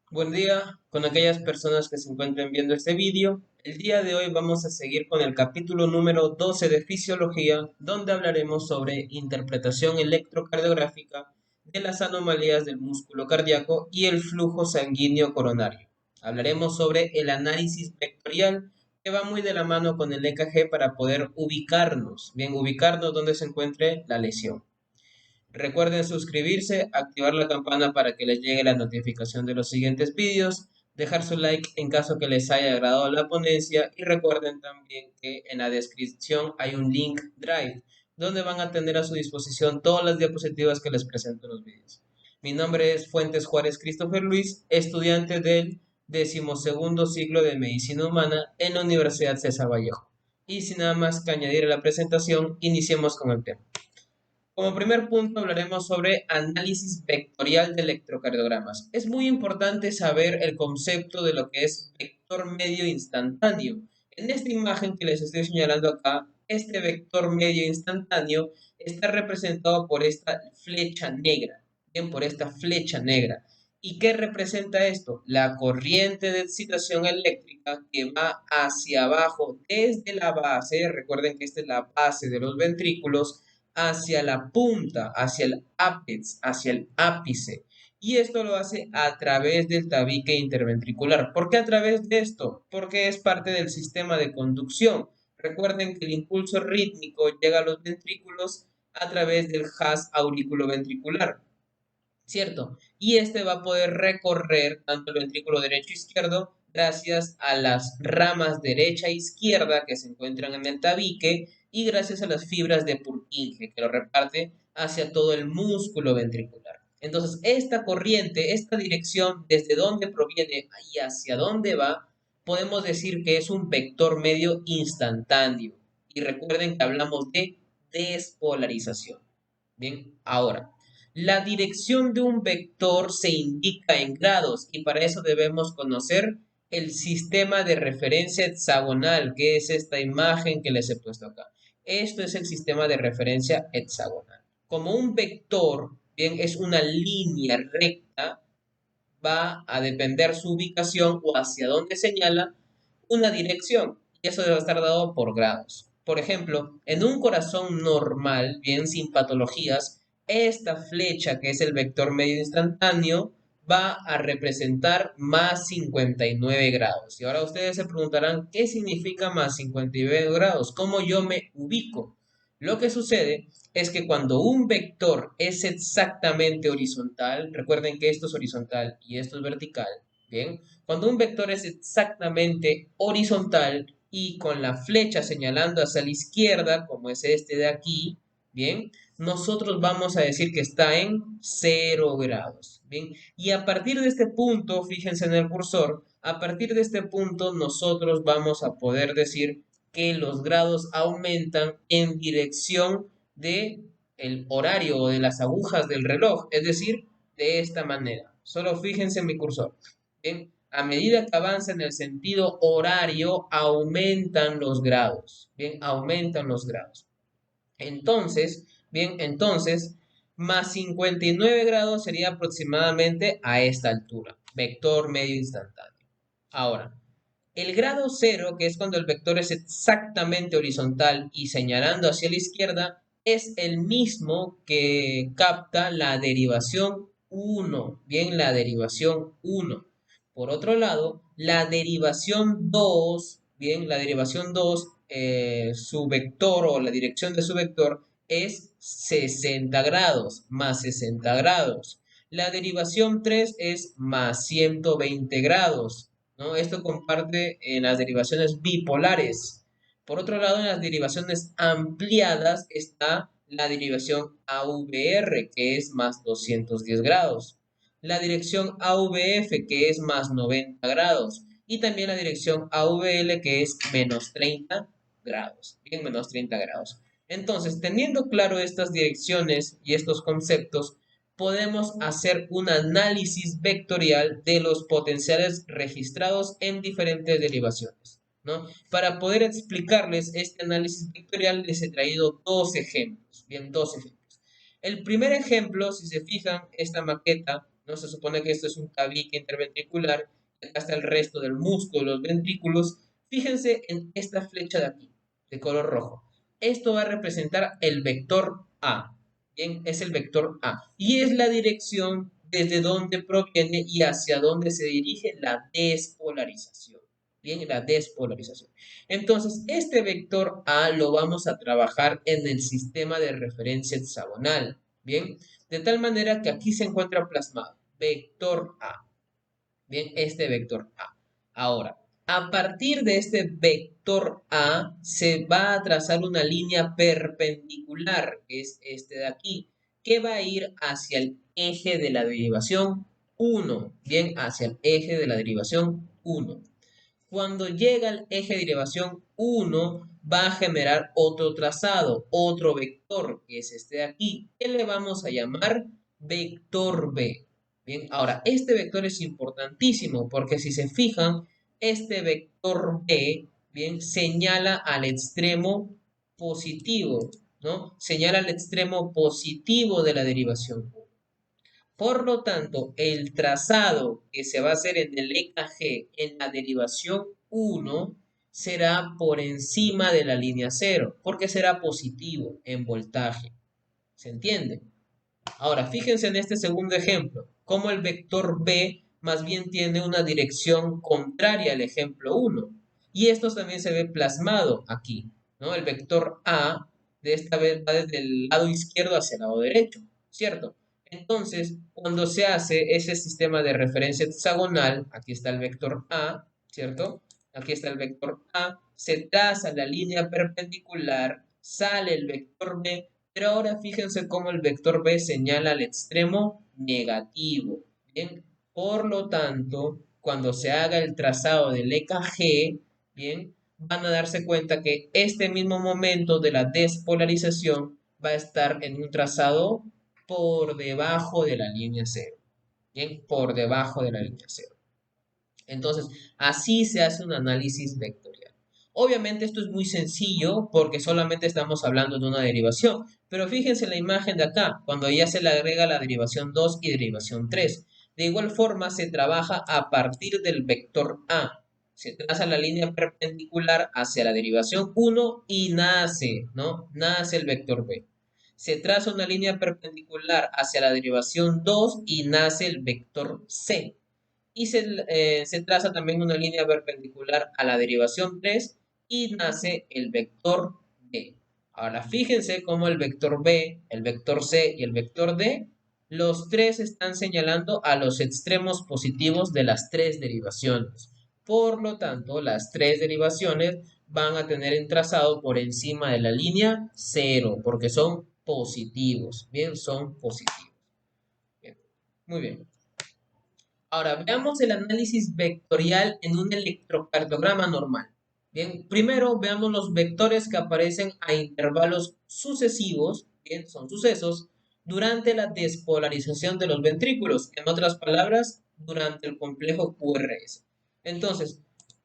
Buen día con aquellas personas que se encuentren viendo este vídeo. El día de hoy vamos a seguir con el capítulo número 12 de Fisiología, donde hablaremos sobre interpretación electrocardiográfica de las anomalías del músculo cardíaco y el flujo sanguíneo coronario. Hablaremos sobre el análisis vectorial, que va muy de la mano con el EKG para poder ubicarnos donde se encuentre la lesión. Recuerden suscribirse, activar la campana para que les llegue la notificación de los siguientes vídeos, dejar su like en caso que les haya agradado la ponencia y recuerden también que en la descripción hay un link Drive donde van a tener a su disposición todas las diapositivas que les presento en los vídeos. Mi nombre es Fuentes Juárez Christopher Luis, estudiante del 12º ciclo de Medicina Humana en la Universidad César Vallejo. Y sin nada más que añadir a la presentación, iniciemos con el tema. Como primer punto hablaremos sobre análisis vectorial de electrocardiogramas. Es muy importante saber el concepto de lo que es vector medio instantáneo. En esta imagen que les estoy señalando acá, este vector medio instantáneo está representado por esta flecha negra. Bien, por esta flecha negra. ¿Y qué representa esto? La corriente de excitación eléctrica que va hacia abajo desde la base. Recuerden que esta es la base de los ventrículos hacia la punta, hacia el ápex, hacia el ápice. Y esto lo hace a través del tabique interventricular. ¿Por qué a través de esto? Porque es parte del sistema de conducción. Recuerden que el impulso rítmico llega a los ventrículos a través del haz auriculoventricular, ¿cierto? Y este va a poder recorrer tanto el ventrículo derecho e izquierdo gracias a las ramas derecha e izquierda que se encuentran en el tabique y gracias a las fibras de Purkinje que lo reparte hacia todo el músculo ventricular. Entonces, esta corriente, esta dirección, desde dónde proviene y hacia dónde va, podemos decir que es un vector medio instantáneo. Y recuerden que hablamos de despolarización. Bien, ahora, la dirección de un vector se indica en grados y para eso debemos conocer el sistema de referencia hexagonal, que es esta imagen que les he puesto acá. Esto es el sistema de referencia hexagonal. Como un vector, bien, es una línea recta, va a depender su ubicación o hacia dónde señala una dirección. Y eso debe estar dado por grados. Por ejemplo, en un corazón normal, bien sin patologías, esta flecha, que es el vector medio instantáneo, va a representar más 59 grados. Y ahora ustedes se preguntarán, ¿qué significa más 59 grados? ¿Cómo yo me ubico? Lo que sucede es que cuando un vector es exactamente horizontal, recuerden que esto es horizontal y esto es vertical, ¿bien? Cuando un vector es exactamente horizontal y con la flecha señalando hacia la izquierda, como es este de aquí, ¿bien? Nosotros vamos a decir que está en 0 grados, ¿bien? Y a partir de este punto, fíjense en el cursor, a partir de este punto nosotros vamos a poder decir que los grados aumentan en dirección de el horario o de las agujas del reloj, es decir, de esta manera. Solo fíjense en mi cursor. Bien, a medida que avanza en el sentido horario, aumentan los grados. Bien, aumentan los grados. Entonces, más 59 grados sería aproximadamente a esta altura. Vector medio instantáneo. Ahora, el grado cero, que es cuando el vector es exactamente horizontal y señalando hacia la izquierda, es el mismo que capta la derivación 1. Bien, la derivación 1. Por otro lado, la derivación 2, bien, la derivación 2, su vector o la dirección de su vector es 60 grados, más 60 grados. La derivación 3 es más 120 grados, ¿no? Esto comparte en las derivaciones bipolares. Por otro lado, en las derivaciones ampliadas está la derivación AVR, que es más 210 grados. La dirección AVF, que es más 90 grados. Y también la dirección AVL, que es menos 30 grados. Bien, menos 30 grados. Entonces, teniendo claro estas direcciones y estos conceptos, podemos hacer un análisis vectorial de los potenciales registrados en diferentes derivaciones, ¿no? Para poder explicarles este análisis vectorial les he traído dos ejemplos. El primer ejemplo, si se fijan, esta maqueta ¿no? Se supone que esto es un tabique interventricular, acá está el resto del músculo, los ventrículos. Fíjense en esta flecha de aquí, de color rojo. Esto va a representar el vector A, ¿bien? Es el vector A. Y es la dirección desde donde proviene y hacia dónde se dirige la despolarización. Bien, la despolarización. Entonces, este vector A lo vamos a trabajar en el sistema de referencia hexagonal. Bien, de tal manera que aquí se encuentra plasmado vector A. Bien, este vector A. Ahora, a partir de este vector A se va a trazar una línea perpendicular, que es este de aquí, que va a ir hacia el eje de la derivación 1. Bien, hacia el eje de la derivación 1. Cuando llega al eje de derivación 1, va a generar otro trazado, otro vector, que es este de aquí, que le vamos a llamar vector B. Bien, ahora, este vector es importantísimo porque si se fijan, este vector B, bien, señala al extremo positivo, ¿no? Señala al extremo positivo de la derivación. Por lo tanto, el trazado que se va a hacer en el EKG en la derivación 1 será por encima de la línea 0, porque será positivo en voltaje. ¿Se entiende? Ahora, fíjense en este segundo ejemplo, cómo el vector B más bien tiene una dirección contraria al ejemplo 1. Y esto también se ve plasmado aquí, ¿no? El vector A de esta vez va desde el lado izquierdo hacia el lado derecho, ¿cierto? Entonces, cuando se hace ese sistema de referencia hexagonal, aquí está el vector A, ¿cierto? Aquí está el vector A, se traza la línea perpendicular, sale el vector B, pero ahora fíjense cómo el vector B señala al extremo negativo. Bien, por lo tanto, cuando se haga el trazado del EKG, bien, van a darse cuenta que este mismo momento de la despolarización va a estar en un trazado por debajo de la línea cero. Bien, por debajo de la línea cero. Entonces, así se hace un análisis vectorial. Obviamente esto es muy sencillo porque solamente estamos hablando de una derivación, pero fíjense en la imagen de acá, cuando ya se le agrega la derivación 2 y derivación 3. De igual forma se trabaja a partir del vector A. Se traza la línea perpendicular hacia la derivación 1 y nace, ¿no? Nace el vector B. Se traza una línea perpendicular hacia la derivación 2 y nace el vector C y se traza también una línea perpendicular a la derivación 3 y nace el vector B. Ahora fíjense cómo el vector B, el vector C y el vector D, los tres están señalando a los extremos positivos de las tres derivaciones. Por lo tanto, las tres derivaciones van a tener un trazado por encima de la línea 0, porque son positivos. Bien, son positivos. Bien, muy bien. Ahora, veamos el análisis vectorial en un electrocardiograma normal. Bien, primero veamos los vectores que aparecen a intervalos sucesivos, bien, son sucesos, durante la despolarización de los ventrículos, en otras palabras, durante el complejo QRS. Entonces,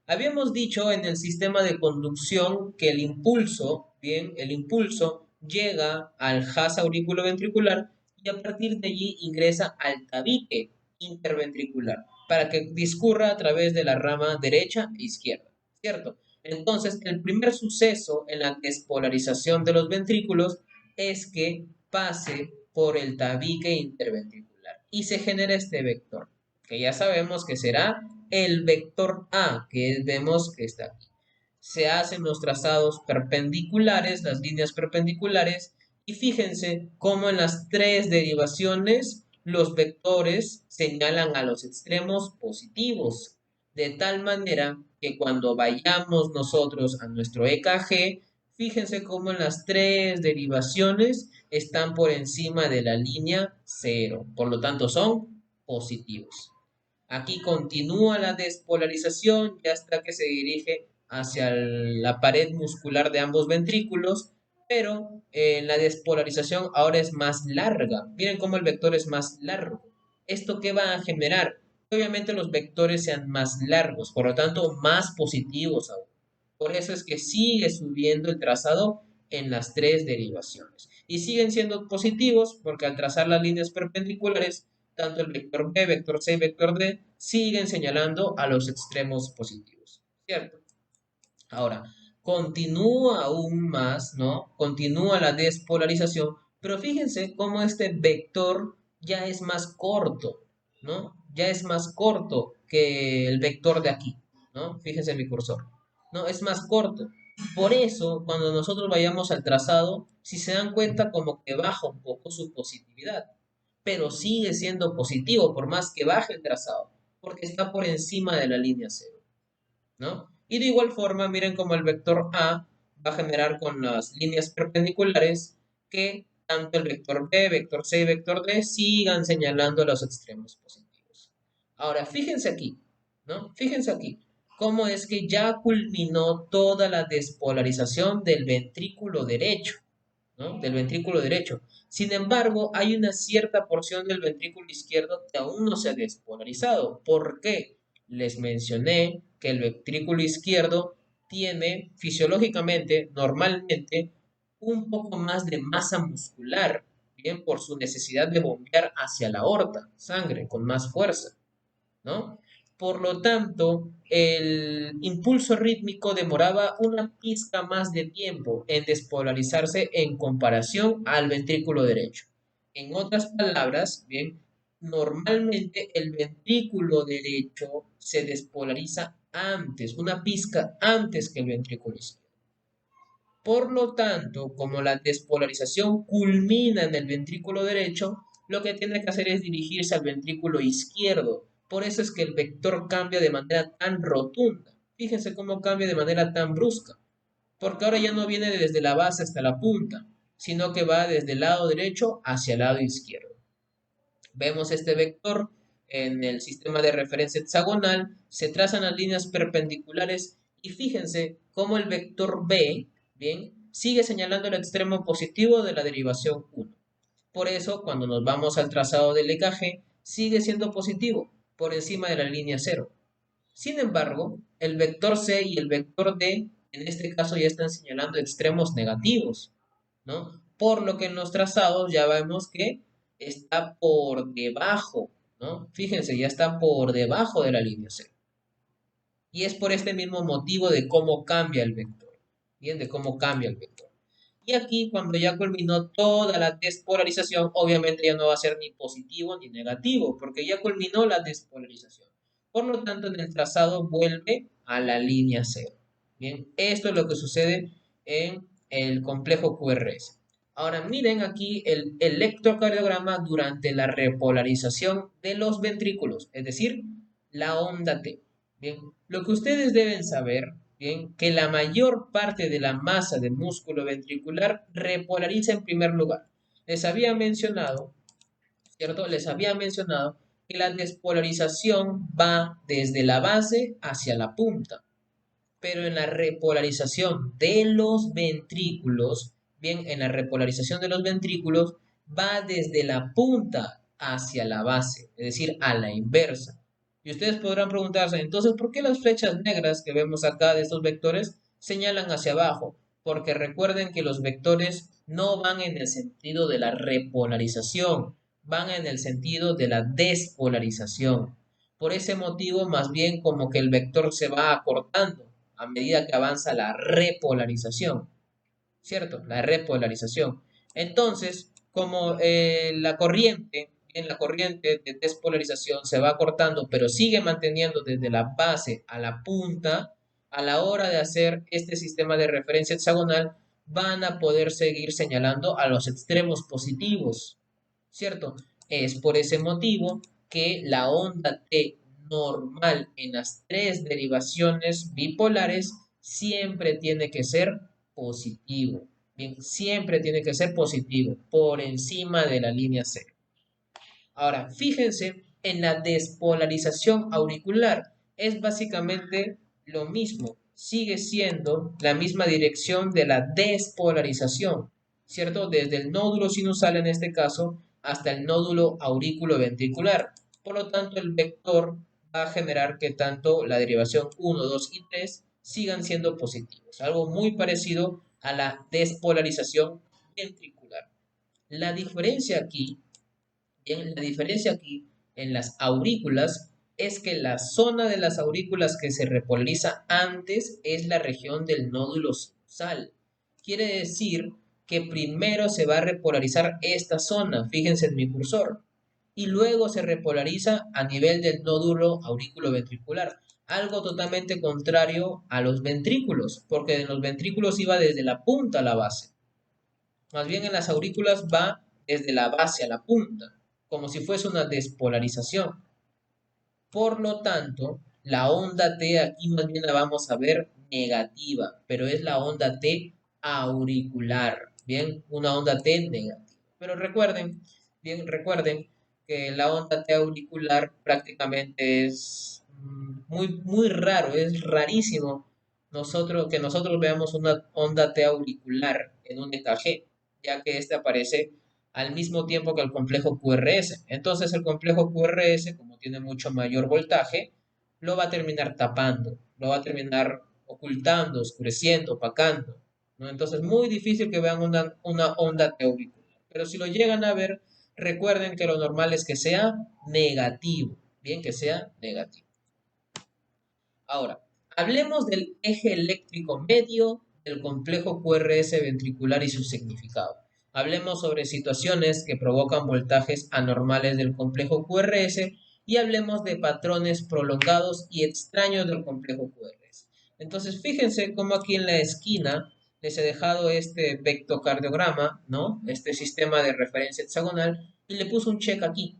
habíamos dicho en el sistema de conducción que el impulso, bien, el impulso llega al haz auriculoventricular y a partir de allí ingresa al tabique interventricular para que discurra a través de la rama derecha e izquierda, ¿cierto? Entonces, el primer suceso en la despolarización de los ventrículos es que pase por el tabique interventricular y se genera este vector, que ya sabemos que será el vector A, que vemos que está aquí. Se hacen los trazados perpendiculares, las líneas perpendiculares, y fíjense cómo en las tres derivaciones los vectores señalan a los extremos positivos, de tal manera que cuando vayamos nosotros a nuestro EKG, fíjense cómo en las tres derivaciones están por encima de la línea 0, por lo tanto son positivos. Aquí continúa la despolarización ya hasta que se dirige hacia la pared muscular de ambos ventrículos, pero la despolarización ahora es más larga. Miren cómo el vector es más largo. ¿Esto qué va a generar? Obviamente los vectores sean más largos, por lo tanto más positivos aún. Por eso es que sigue subiendo el trazado en las tres derivaciones. Y siguen siendo positivos porque al trazar las líneas perpendiculares tanto el vector B, vector C y vector D siguen señalando a los extremos positivos, ¿cierto? Ahora, continúa aún más, ¿no? Continúa la despolarización, pero fíjense cómo este vector ya es más corto, ¿no? Ya es más corto que el vector de aquí, ¿no? Fíjense en mi cursor, ¿no? Es más corto. Por eso, cuando nosotros vayamos al trazado, si se dan cuenta, como que baja un poco su positividad, pero sigue siendo positivo por más que baje el trazado, porque está por encima de la línea cero, ¿no? Y de igual forma, miren cómo el vector A va a generar con las líneas perpendiculares que tanto el vector B, vector C y vector D sigan señalando los extremos positivos. Ahora, fíjense aquí, ¿no? Fíjense aquí, cómo es que ya culminó toda la despolarización del ventrículo derecho, ¿no? Del ventrículo derecho. Sin embargo, hay una cierta porción del ventrículo izquierdo que aún no se ha despolarizado. ¿Por qué? Les mencioné que el ventrículo izquierdo tiene fisiológicamente, normalmente, un poco más de masa muscular, bien, por su necesidad de bombear hacia la aorta, sangre con más fuerza, ¿no? Por lo tanto, el impulso rítmico demoraba una pizca más de tiempo en despolarizarse en comparación al ventrículo derecho. En otras palabras, bien, normalmente el ventrículo derecho se despolariza antes, una pizca antes que el ventrículo izquierdo. Por lo tanto, como la despolarización culmina en el ventrículo derecho, lo que tiene que hacer es dirigirse al ventrículo izquierdo. Por eso es que el vector cambia de manera tan rotunda. Fíjense cómo cambia de manera tan brusca. Porque ahora ya no viene desde la base hasta la punta, sino que va desde el lado derecho hacia el lado izquierdo. Vemos este vector en el sistema de referencia hexagonal, se trazan las líneas perpendiculares y fíjense cómo el vector B, bien, sigue señalando el extremo positivo de la derivación 1. Por eso, cuando nos vamos al trazado del lecaje, sigue siendo positivo, por encima de la línea 0. Sin embargo, el vector C y el vector D, en este caso, ya están señalando extremos negativos, ¿no? Por lo que en los trazados ya vemos que está por debajo, ¿no? Fíjense, ya está por debajo de la línea cero. Y es por este mismo motivo de cómo cambia el vector, ¿bien? De cómo cambia el vector. Y aquí, cuando ya culminó toda la despolarización, obviamente ya no va a ser ni positivo ni negativo, porque ya culminó la despolarización. Por lo tanto, en el trazado vuelve a la línea cero. Bien, esto es lo que sucede en el complejo QRS. Ahora miren aquí el electrocardiograma durante la repolarización de los ventrículos, es decir, la onda T. Bien, lo que ustedes deben saber, bien, que la mayor parte de la masa de músculo ventricular repolariza en primer lugar. Les había mencionado, ¿cierto? Les había mencionado que la despolarización va desde la base hacia la punta, pero en la repolarización de los ventrículos, bien, en la repolarización de los ventrículos va desde la punta hacia la base, es decir, a la inversa. Y ustedes podrán preguntarse, entonces, ¿por qué las flechas negras que vemos acá de estos vectores señalan hacia abajo? Porque recuerden que los vectores no van en el sentido de la repolarización, van en el sentido de la despolarización. Por ese motivo, más bien como que el vector se va acortando a medida que avanza la repolarización, ¿cierto? La repolarización. Entonces, como la corriente de despolarización se va acortando, pero sigue manteniendo desde la base a la punta, a la hora de hacer este sistema de referencia hexagonal, van a poder seguir señalando a los extremos positivos, ¿cierto? Es por ese motivo que la onda T normal en las tres derivaciones bipolares siempre tiene que ser positivo. Bien, siempre tiene que ser positivo, por encima de la línea cero. Ahora, fíjense en la despolarización auricular. Es básicamente lo mismo. Sigue siendo la misma dirección de la despolarización, ¿cierto? Desde el nódulo sinusal en este caso hasta el nódulo auriculoventricular. Por lo tanto, el vector va a generar que tanto la derivación 1, 2 y 3 sigan siendo positivos. Algo muy parecido a la despolarización ventricular. La diferencia aquí Bien, la diferencia aquí en las aurículas es que la zona de las aurículas que se repolariza antes es la región del nódulo sinusal. Quiere decir que primero se va a repolarizar esta zona, fíjense en mi cursor, y luego se repolariza a nivel del nódulo aurículo-ventricular, algo totalmente contrario a los ventrículos, porque en los ventrículos iba desde la punta a la base. Más bien en las aurículas va desde la base a la punta, como si fuese una despolarización. Por lo tanto, la onda T aquí más bien la vamos a ver negativa, pero es la onda T auricular, bien, una onda T negativa. Pero recuerden que la onda T auricular prácticamente es muy raro, es rarísimo que nosotros veamos una onda T auricular en un EKG, ya que este aparece al mismo tiempo que el complejo QRS. Entonces el complejo QRS, como tiene mucho mayor voltaje, lo va a terminar tapando, lo va a terminar ocultando, oscureciendo, opacando, ¿no? Entonces muy difícil que vean una onda auricular. Pero si lo llegan a ver, recuerden que lo normal es que sea negativo, bien que sea negativo. Ahora, hablemos del eje eléctrico medio del complejo QRS ventricular y su significado. Hablemos sobre situaciones que provocan voltajes anormales del complejo QRS y hablemos de patrones prolongados y extraños del complejo QRS. Entonces, fíjense cómo aquí en la esquina les he dejado este vectocardiograma, ¿no? Este sistema de referencia hexagonal y le puse un check aquí.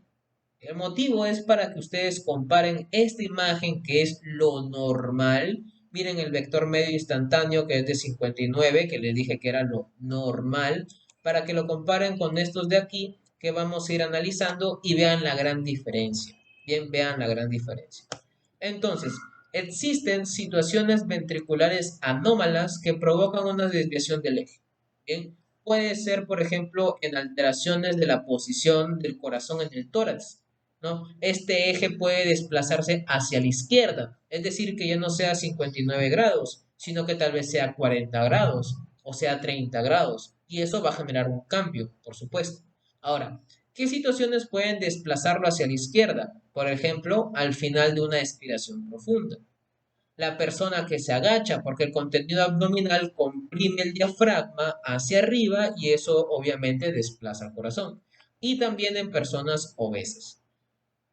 El motivo es para que ustedes comparen esta imagen que es lo normal. Miren el vector medio instantáneo que es de 59, que les dije que era lo normal, para que lo comparen con estos de aquí que vamos a ir analizando y vean la gran diferencia. Bien, vean la gran diferencia. Entonces, existen situaciones ventriculares anómalas que provocan una desviación del eje. Bien, puede ser, por ejemplo, en alteraciones de la posición del corazón en el tórax, ¿no? Este eje puede desplazarse hacia la izquierda, es decir, que ya no sea 59 grados, sino que tal vez sea 40 grados o sea 30 grados. Y eso va a generar un cambio, por supuesto. Ahora, ¿qué situaciones pueden desplazarlo hacia la izquierda? Por ejemplo, al final de una expiración profunda. La persona que se agacha porque el contenido abdominal comprime el diafragma hacia arriba y eso obviamente desplaza el corazón. Y también en personas obesas.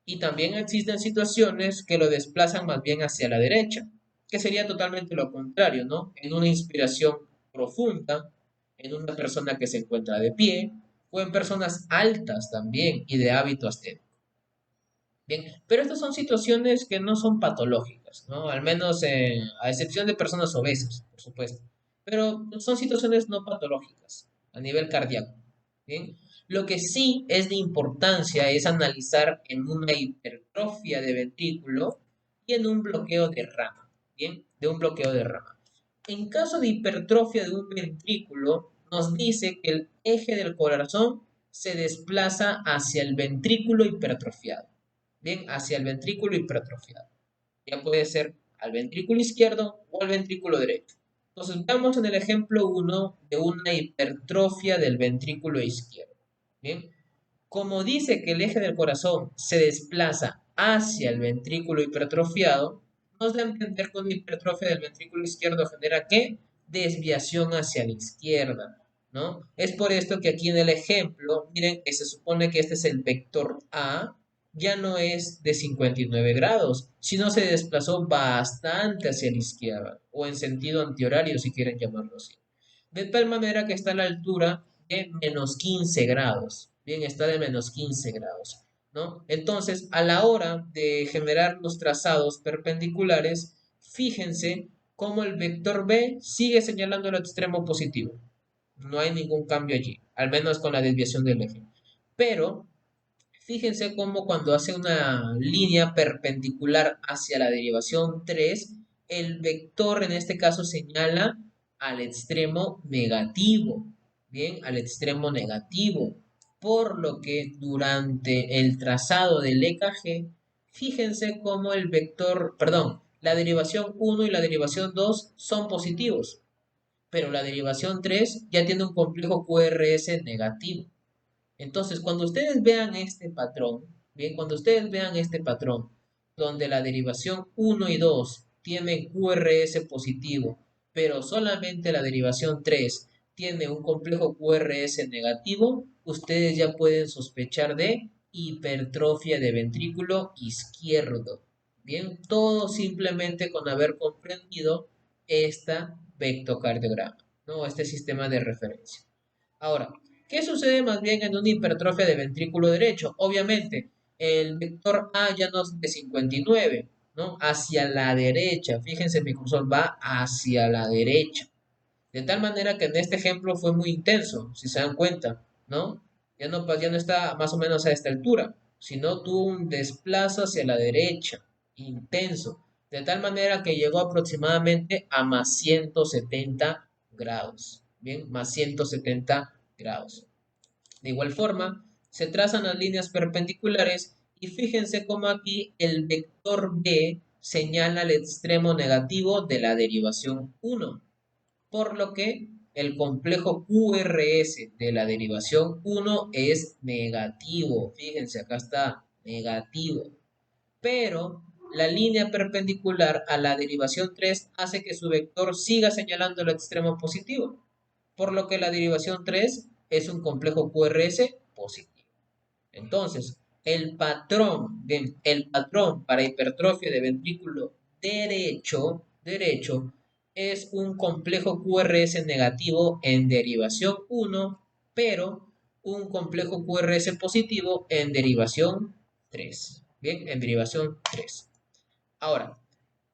Y también existen situaciones que lo desplazan más bien hacia la derecha, que sería totalmente lo contrario, ¿no? En una inspiración profunda, en una persona que se encuentra de pie, o en personas altas también y de hábito ascético. Bien, pero estas son situaciones que no son patológicas, ¿no? Al menos a excepción de personas obesas, por supuesto. Pero son situaciones no patológicas a nivel cardíaco. Bien, lo que sí es de importancia es analizar en una hipertrofia de ventrículo y en un bloqueo de rama. Bien, de un bloqueo de rama. En caso de hipertrofia de un ventrículo, nos dice que el eje del corazón se desplaza hacia el ventrículo hipertrofiado. Bien, hacia el ventrículo hipertrofiado. Ya puede ser al ventrículo izquierdo o al ventrículo derecho. Entonces, veamos en el ejemplo 1 de una hipertrofia del ventrículo izquierdo. Bien, como dice que el eje del corazón se desplaza hacia el ventrículo hipertrofiado, nos da a entender que una hipertrofia del ventrículo izquierdo genera ¿qué? Desviación hacia la izquierda, ¿no? Es por esto que aquí en el ejemplo, miren que se supone que este es el vector A, ya no es de 59 grados, sino se desplazó bastante hacia la izquierda, o en sentido antihorario si quieren llamarlo así. De tal manera que está a la altura de menos 15 grados. Bien, está de menos 15 grados, ¿no? Entonces, a la hora de generar los trazados perpendiculares, fíjense cómo el vector B sigue señalando el extremo positivo. No hay ningún cambio allí, al menos con la desviación del eje. Pero fíjense cómo cuando hace una línea perpendicular hacia la derivación 3, el vector en este caso señala al extremo negativo, bien, al extremo negativo, por lo que durante el trazado del EKG, fíjense cómo el vector, perdón, la derivación 1 y la derivación 2 son positivos, pero la derivación 3 ya tiene un complejo QRS negativo. Entonces, cuando ustedes vean este patrón, bien, cuando ustedes vean este patrón, donde la derivación 1 y 2 tienen QRS positivo, pero solamente la derivación 3 tiene un complejo QRS negativo, ustedes ya pueden sospechar de hipertrofia de ventrículo izquierdo. Bien, todo simplemente con haber comprendido esta vectocardiograma, ¿no? Este sistema de referencia. Ahora, ¿qué sucede más bien en una hipertrofia de ventrículo derecho? Obviamente, el vector A ya no es de 59, ¿no? Hacia la derecha. Fíjense, mi cursor va hacia la derecha. De tal manera que en este ejemplo fue muy intenso, si se dan cuenta, ¿no? Ya no está más o menos a esta altura, sino tuvo un desplazo hacia la derecha, intenso, de tal manera que llegó aproximadamente a más 170 grados, ¿bien? Más 170 grados. De igual forma, se trazan las líneas perpendiculares y fíjense cómo aquí el vector B señala el extremo negativo de la derivación 1, por lo que el complejo QRS de la derivación 1 es negativo. Fíjense, acá está, negativo. Pero la línea perpendicular a la derivación 3 hace que su vector siga señalando el extremo positivo, por lo que la derivación 3 es un complejo QRS positivo. Entonces, el patrón para hipertrofia de ventrículo derecho es un complejo QRS negativo en derivación 1, pero un complejo QRS positivo en derivación 3. Bien, en derivación 3. Ahora,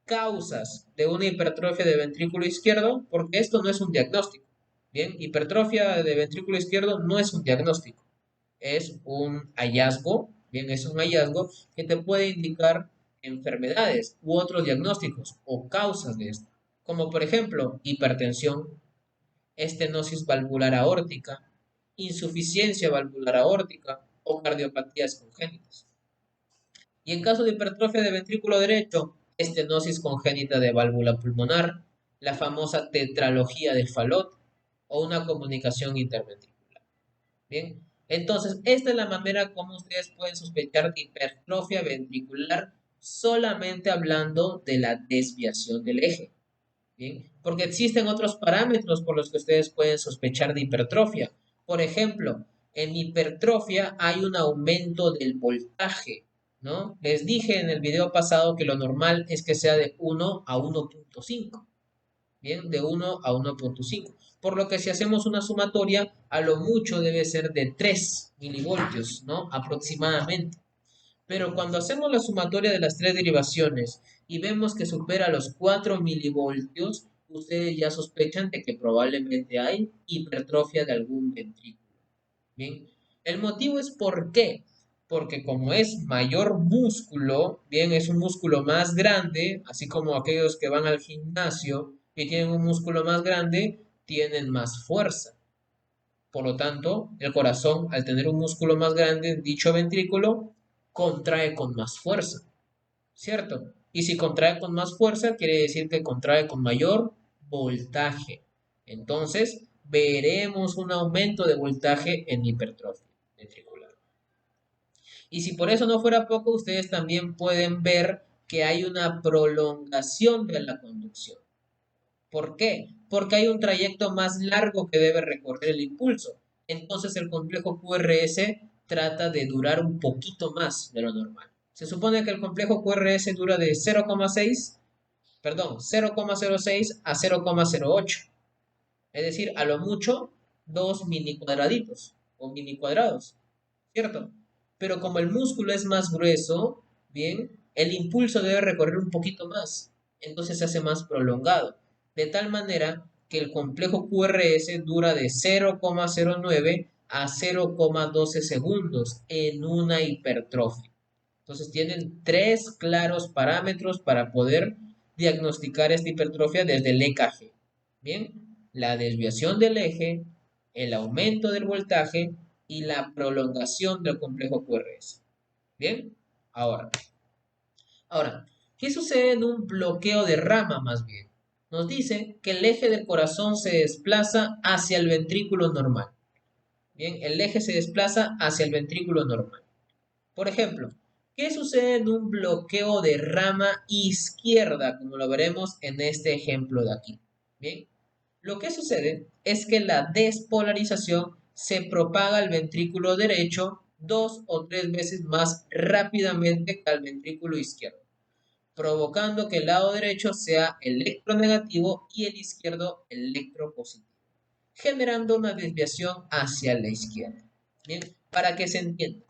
causas de una hipertrofia de ventrículo izquierdo, porque esto no es un diagnóstico. Bien, hipertrofia de ventrículo izquierdo no es un diagnóstico, es un hallazgo, bien, es un hallazgo que te puede indicar enfermedades u otros diagnósticos o causas de esto, como por ejemplo hipertensión, estenosis valvular aórtica, insuficiencia valvular aórtica o cardiopatías congénitas. Y en caso de hipertrofia de ventrículo derecho, estenosis congénita de válvula pulmonar, la famosa tetralogía del Fallot o una comunicación interventricular. Bien, entonces esta es la manera como ustedes pueden sospechar de hipertrofia ventricular solamente hablando de la desviación del eje. Bien, porque existen otros parámetros por los que ustedes pueden sospechar de hipertrofia. Por ejemplo, en hipertrofia hay un aumento del voltaje, ¿no? Les dije en el video pasado que lo normal es que sea de 1 a 1.5. Bien, de 1 a 1.5. Por lo que si hacemos una sumatoria, a lo mucho debe ser de 3 milivoltios, ¿no? Aproximadamente. Pero cuando hacemos la sumatoria de las tres derivaciones y vemos que supera los 4 milivoltios, ustedes ya sospechan de que probablemente hay hipertrofia de algún ventrículo. Bien, el motivo es por qué. Porque como es mayor músculo, bien, es un músculo más grande, así como aquellos que van al gimnasio y tienen un músculo más grande, tienen más fuerza. Por lo tanto, el corazón, al tener un músculo más grande, dicho ventrículo, contrae con más fuerza, ¿cierto? Y si contrae con más fuerza, quiere decir que contrae con mayor voltaje. Entonces, veremos un aumento de voltaje en hipertrofia ventricular. Y si por eso no fuera poco, ustedes también pueden ver que hay una prolongación de la conducción. ¿Por qué? Porque hay un trayecto más largo que debe recorrer el impulso. Entonces el complejo QRS trata de durar un poquito más de lo normal. Se supone que el complejo QRS dura de 0,06 a 0,08. Es decir, a lo mucho 2 mini cuadraditos o mini cuadrados, ¿cierto? Pero como el músculo es más grueso, bien, el impulso debe recorrer un poquito más, entonces se hace más prolongado, de tal manera que el complejo QRS dura de 0,09 a 0,12 segundos en una hipertrofia. Entonces tienen tres claros parámetros para poder diagnosticar esta hipertrofia desde el EKG. Bien, la desviación del eje, el aumento del voltaje y la prolongación del complejo QRS. Bien, ahora, ¿qué sucede en un bloqueo de rama más bien? Nos dice que el eje del corazón se desplaza hacia el ventrículo normal. Bien, el eje se desplaza hacia el ventrículo normal. Por ejemplo, ¿qué sucede en un bloqueo de rama izquierda, como lo veremos en este ejemplo de aquí? Bien, lo que sucede es que la despolarización se propaga al ventrículo derecho 2 o 3 veces más rápidamente que al ventrículo izquierdo, provocando que el lado derecho sea electronegativo y el izquierdo electropositivo, generando una desviación hacia la izquierda. Bien, para que se entienda,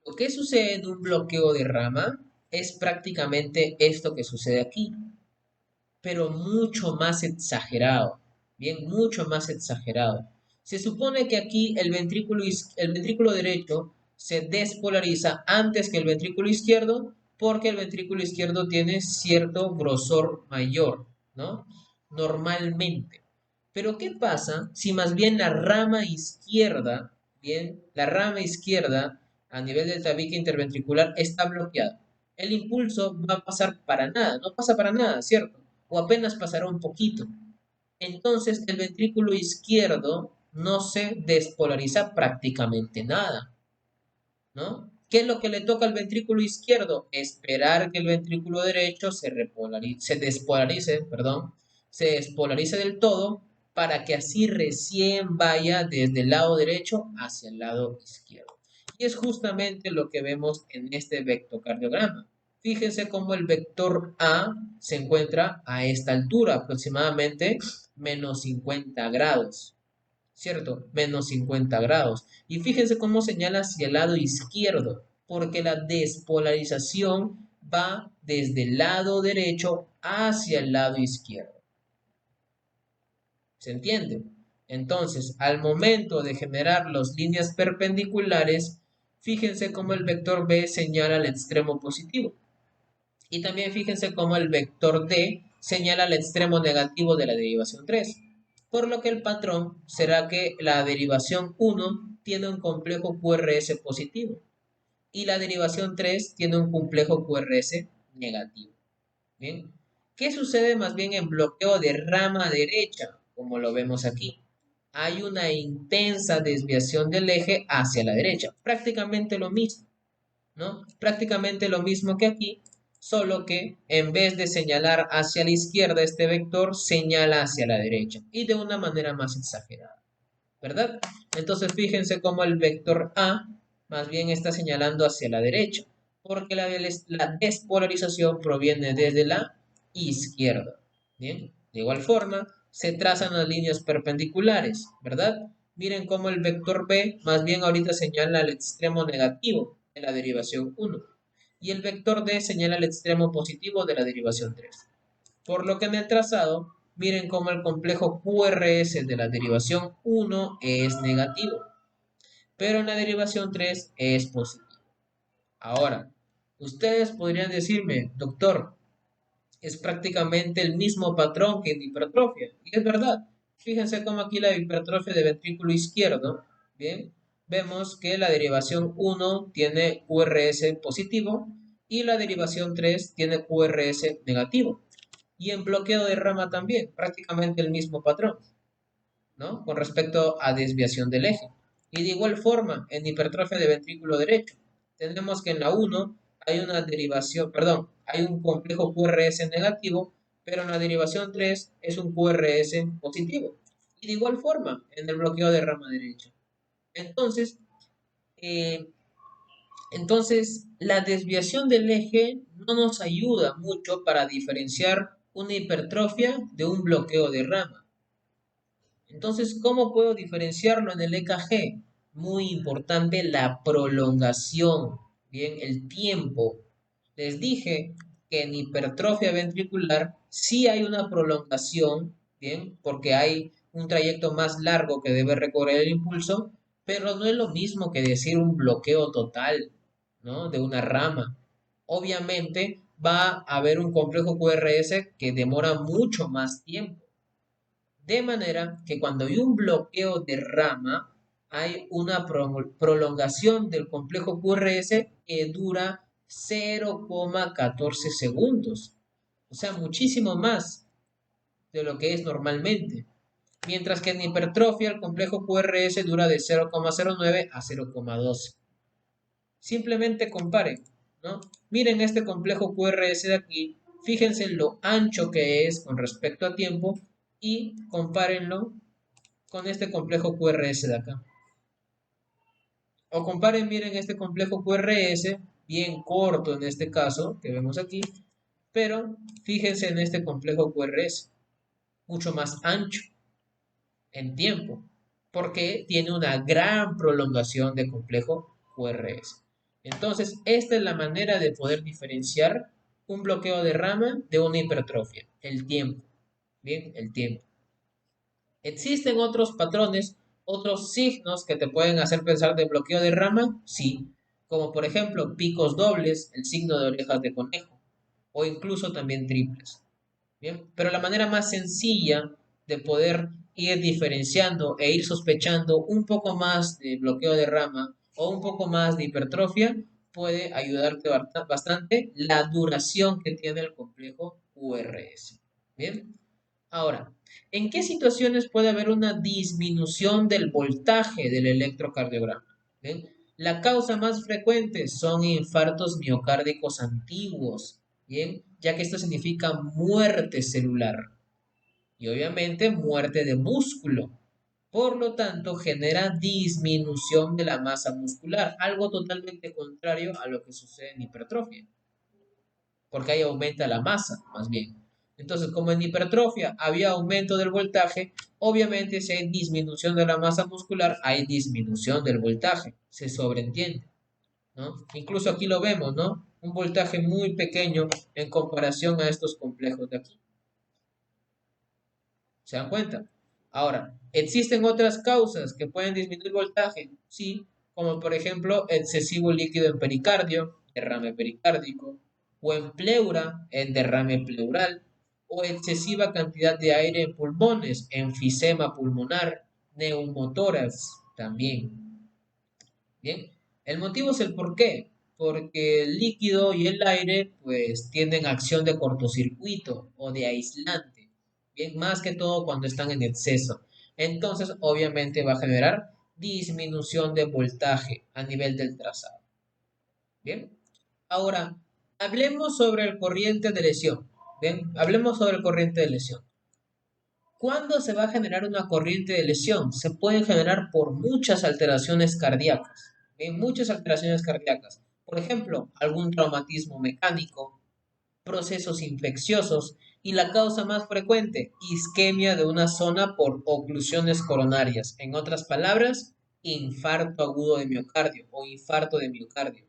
lo que sucede en un bloqueo de rama es prácticamente esto que sucede aquí, pero mucho más exagerado. Bien, mucho más exagerado. Se supone que aquí el ventrículo derecho se despolariza antes que el ventrículo izquierdo porque el ventrículo izquierdo tiene cierto grosor mayor, ¿no? Normalmente. Pero ¿qué pasa si más bien la rama izquierda, bien, la rama izquierda a nivel del tabique interventricular está bloqueada? El impulso va a pasar para nada, no pasa para nada, ¿cierto? O apenas pasará un poquito. Entonces el ventrículo izquierdo no se despolariza prácticamente nada, ¿no? ¿Qué es lo que le toca al ventrículo izquierdo? Esperar que el ventrículo derecho se despolarice del todo para que así recién vaya desde el lado derecho hacia el lado izquierdo. Y es justamente lo que vemos en este vectocardiograma. Fíjense cómo el vector A se encuentra a esta altura, aproximadamente menos 50 grados. ¿Cierto? Menos 50 grados. Y fíjense cómo señala hacia el lado izquierdo, porque la despolarización va desde el lado derecho hacia el lado izquierdo. ¿Se entiende? Entonces, al momento de generar las líneas perpendiculares, fíjense cómo el vector B señala al extremo positivo. Y también fíjense cómo el vector D señala el extremo negativo de la derivación 3. Por lo que el patrón será que la derivación 1 tiene un complejo QRS positivo y la derivación 3 tiene un complejo QRS negativo. ¿Bien? ¿Qué sucede más bien en bloqueo de rama derecha? Como lo vemos aquí. Hay una intensa desviación del eje hacia la derecha. Prácticamente lo mismo, ¿no? Prácticamente lo mismo que aquí, solo que en vez de señalar hacia la izquierda este vector, señala hacia la derecha y de una manera más exagerada, ¿verdad? Entonces fíjense cómo el vector A más bien está señalando hacia la derecha, porque la despolarización proviene desde la izquierda. Bien, de igual forma, se trazan las líneas perpendiculares, ¿verdad? Miren cómo el vector B más bien ahorita señala al extremo negativo de la derivación 1 y el vector D señala el extremo positivo de la derivación 3. Por lo que en el trazado, miren cómo el complejo QRS de la derivación 1 es negativo, pero en la derivación 3 es positivo. Ahora, ustedes podrían decirme, doctor, es prácticamente el mismo patrón que en hipertrofia. Y es verdad. Fíjense cómo aquí la hipertrofia de ventrículo izquierdo, bien, vemos que la derivación 1 tiene QRS positivo y la derivación 3 tiene QRS negativo. Y en bloqueo de rama también, prácticamente el mismo patrón, ¿no? Con respecto a desviación del eje. Y de igual forma, en hipertrofia de ventrículo derecho, tenemos que en la 1 hay una derivación, perdón, hay un complejo QRS negativo, pero en la derivación 3 es un QRS positivo. Y de igual forma, en el bloqueo de rama derecha. Entonces, eh, la desviación del eje no nos ayuda mucho para diferenciar una hipertrofia de un bloqueo de rama. Entonces, ¿cómo puedo diferenciarlo en el EKG? Muy importante la prolongación, bien, el tiempo. Les dije que en hipertrofia ventricular sí hay una prolongación, bien, porque hay un trayecto más largo que debe recorrer el impulso, pero no es lo mismo que decir un bloqueo total, ¿no? De una rama. Obviamente va a haber un complejo QRS que demora mucho más tiempo. De manera que cuando hay un bloqueo de rama, hay una prolongación del complejo QRS que dura 0,14 segundos. O sea, muchísimo más de lo que es normalmente. mientras que en hipertrofia el complejo QRS dura de 0,09 a 0,12. Simplemente comparen, ¿no? Miren este complejo QRS de aquí, fíjense lo ancho que es con respecto a tiempo y compárenlo con este complejo QRS de acá. O comparen, miren este complejo QRS, bien corto en este caso, que vemos aquí, pero fíjense en este complejo QRS, mucho más ancho en tiempo, porque tiene una gran prolongación de complejo QRS. Entonces, esta es la manera de poder diferenciar un bloqueo de rama de una hipertrofia, el tiempo. Bien, el tiempo. ¿Existen otros patrones, otros signos que te pueden hacer pensar de bloqueo de rama? Sí, como por ejemplo picos dobles, el signo de orejas de conejo, o incluso también triples. Bien, pero la manera más sencilla de poder ir diferenciando e ir sospechando un poco más de bloqueo de rama o un poco más de hipertrofia puede ayudarte bastante la duración que tiene el complejo QRS. Bien, ahora, ¿en qué situaciones puede haber una disminución del voltaje del electrocardiograma? ¿Bien? La causa más frecuente son infartos miocárdicos antiguos, ¿bien? Ya que esto significa muerte celular y obviamente muerte de músculo. Por lo tanto, genera disminución de la masa muscular, algo totalmente contrario a lo que sucede en hipertrofia, porque ahí aumenta la masa, más bien. Entonces, como en hipertrofia había aumento del voltaje, obviamente si hay disminución de la masa muscular, hay disminución del voltaje, se sobreentiende, ¿no? Incluso aquí lo vemos, ¿no? Un voltaje muy pequeño en comparación a estos complejos de aquí. ¿Se dan cuenta? Ahora, ¿existen otras causas que pueden disminuir voltaje? Sí, como por ejemplo excesivo líquido en pericardio, derrame pericárdico, o en pleura, en derrame pleural, o excesiva cantidad de aire en pulmones, enfisema pulmonar, neumotórax también. Bien, el motivo es el por qué, porque el líquido y el aire pues tienen acción de cortocircuito o de aislante, bien, más que todo cuando están en exceso. Entonces, obviamente va a generar disminución de voltaje a nivel del trazado. Bien, ahora hablemos sobre el corriente de lesión. Bien, hablemos sobre el corriente de lesión. ¿Cuándo se va a generar una corriente de lesión? Se pueden generar por muchas alteraciones cardíacas. ¿Bien? Muchas alteraciones cardíacas. Por ejemplo, algún traumatismo mecánico, procesos infecciosos y la causa más frecuente, isquemia de una zona por oclusiones coronarias. En otras palabras, infarto agudo de miocardio o infarto de miocardio.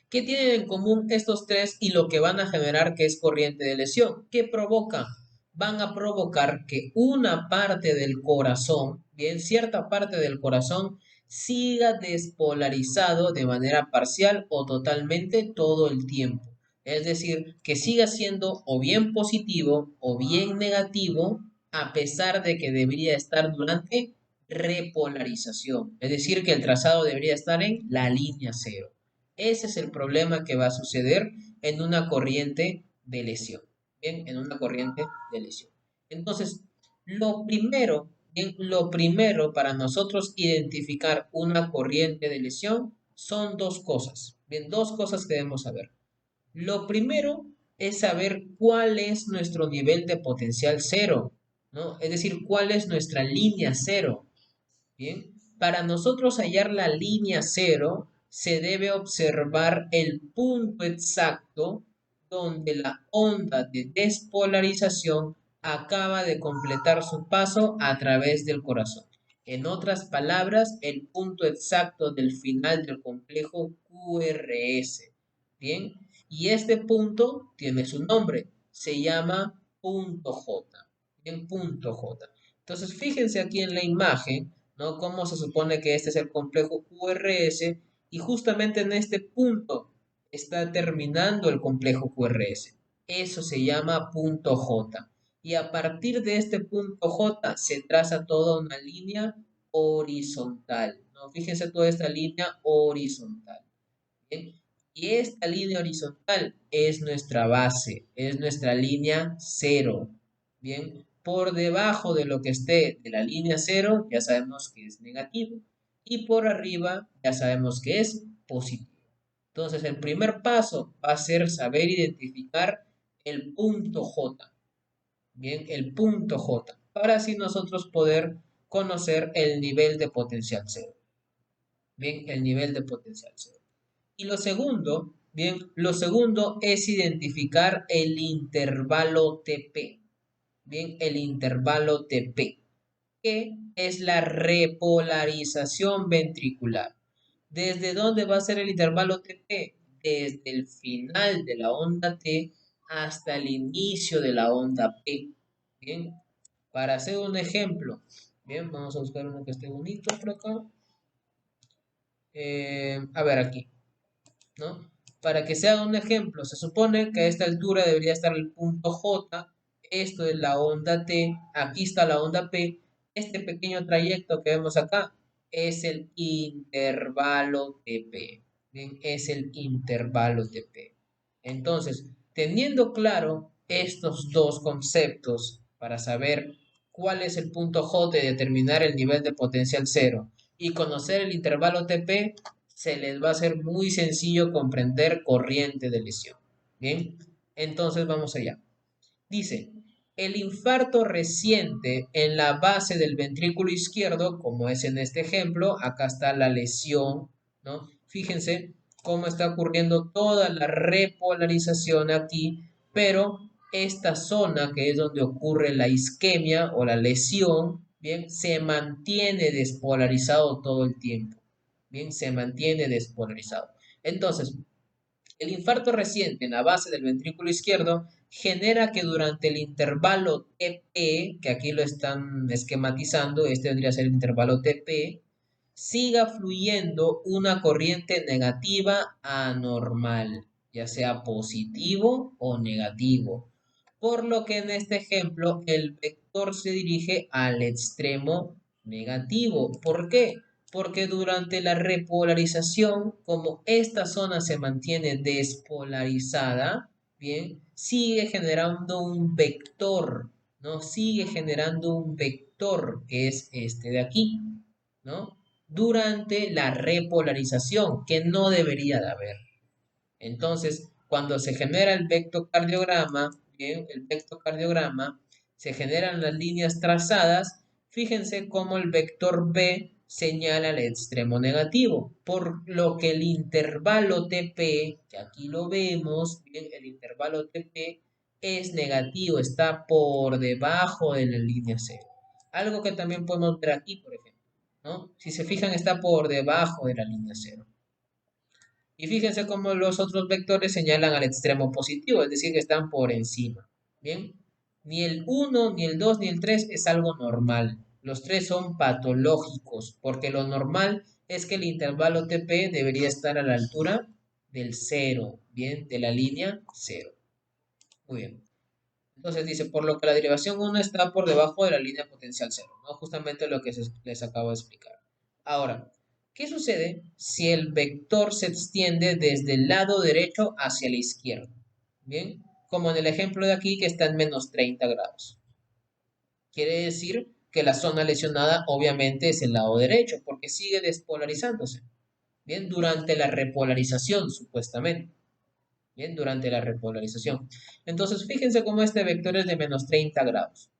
¿Qué tienen en común estos tres y lo que van a generar que es corriente de lesión? ¿Qué provoca? Van a provocar que una parte del corazón, bien, cierta parte del corazón, siga despolarizado de manera parcial o totalmente todo el tiempo. Es decir, que siga siendo o bien positivo o bien negativo a pesar de que debería estar durante repolarización. Es decir, que el trazado debería estar en la línea cero. Ese es el problema que va a suceder en una corriente de lesión. Bien, en una corriente de lesión. Entonces, lo primero para nosotros identificar una corriente de lesión son dos cosas. Bien, dos cosas que debemos saber. Lo primero es saber cuál es nuestro nivel de potencial cero, ¿no? Es decir, cuál es nuestra línea cero. Bien, para nosotros hallar la línea cero, se debe observar el punto exacto donde la onda de despolarización acaba de completar su paso a través del corazón. En otras palabras, el punto exacto del final del complejo QRS. Bien, y este punto tiene su nombre, se llama punto J. Bien, punto J. Entonces, fíjense aquí en la imagen, ¿no? Cómo se supone que este es el complejo QRS y justamente en este punto está terminando el complejo QRS. Eso se llama punto J. Y a partir de este punto J se traza toda una línea horizontal, ¿no? Fíjense toda esta línea horizontal. ¿Bien? Y esta línea horizontal es nuestra base, es nuestra línea cero. Bien, por debajo de lo que esté de la línea 0, ya sabemos que es negativo. Y por arriba, ya sabemos que es positivo. Entonces, el primer paso va a ser saber identificar el punto J. Bien, el punto J. Para así nosotros poder conocer el nivel de potencial cero. Bien, el nivel de potencial cero. Y lo segundo, bien, lo segundo es identificar el intervalo TP. Bien, el intervalo TP, que es la repolarización ventricular. ¿Desde dónde va a ser el intervalo TP? Desde el final de la onda T hasta el inicio de la onda P. Bien, para hacer un ejemplo, bien, vamos a buscar uno que esté bonito por acá. A ver aquí, ¿no? Para que sea un ejemplo, se supone que a esta altura debería estar el punto J, esto es la onda T, aquí está la onda P, este pequeño trayecto que vemos acá es el intervalo TP, ¿bien? Es el intervalo TP. Entonces, teniendo claro estos dos conceptos para saber cuál es el punto J y determinar el nivel de potencial cero y conocer el intervalo TP, se les va a hacer muy sencillo comprender corriente de lesión. Bien, entonces vamos allá. Dice, el infarto reciente en la base del ventrículo izquierdo, como es en este ejemplo, acá está la lesión, ¿no? Fíjense cómo está ocurriendo toda la repolarización aquí, pero esta zona que es donde ocurre la isquemia o la lesión, bien, se mantiene despolarizado todo el tiempo. Bien, se mantiene despolarizado. Entonces, el infarto reciente en la base del ventrículo izquierdo genera que durante el intervalo TP, que aquí lo están esquematizando, este vendría a ser el intervalo TP, siga fluyendo una corriente negativa anormal, ya sea positivo o negativo. Por lo que en este ejemplo el vector se dirige al extremo negativo. ¿Por qué? Porque durante la repolarización, como esta zona se mantiene despolarizada, bien, sigue generando un vector, ¿no? Sigue generando un vector que es este de aquí, ¿no? Durante la repolarización, que no debería de haber. Entonces, cuando se genera el vectocardiograma, bien, el vectocardiograma, se generan las líneas trazadas. Fíjense cómo el vector B señala el extremo negativo, por lo que el intervalo TP, que aquí lo vemos, bien, el intervalo TP es negativo, está por debajo de la línea cero. Algo que también podemos ver aquí, por ejemplo, ¿no? Si se fijan, está por debajo de la línea cero. Y fíjense cómo los otros vectores señalan al extremo positivo, es decir, que están por encima. Bien, ni el 1, ni el 2, ni el 3 es algo normal. Los tres son patológicos, porque lo normal es que el intervalo TP debería estar a la altura del 0, bien, de la línea 0. Muy bien. Entonces dice, por lo que la derivación 1 está por debajo de la línea potencial 0, ¿no? Justamente lo que les acabo de explicar. Ahora, ¿qué sucede si el vector se extiende desde el lado derecho hacia la izquierda? Bien, como en el ejemplo de aquí que está en menos 30 grados. Quiere decir que la zona lesionada obviamente es el lado derecho, porque sigue despolarizándose. Bien, durante la repolarización, supuestamente. Bien, durante la repolarización. Entonces, fíjense cómo este vector es de menos 30 grados.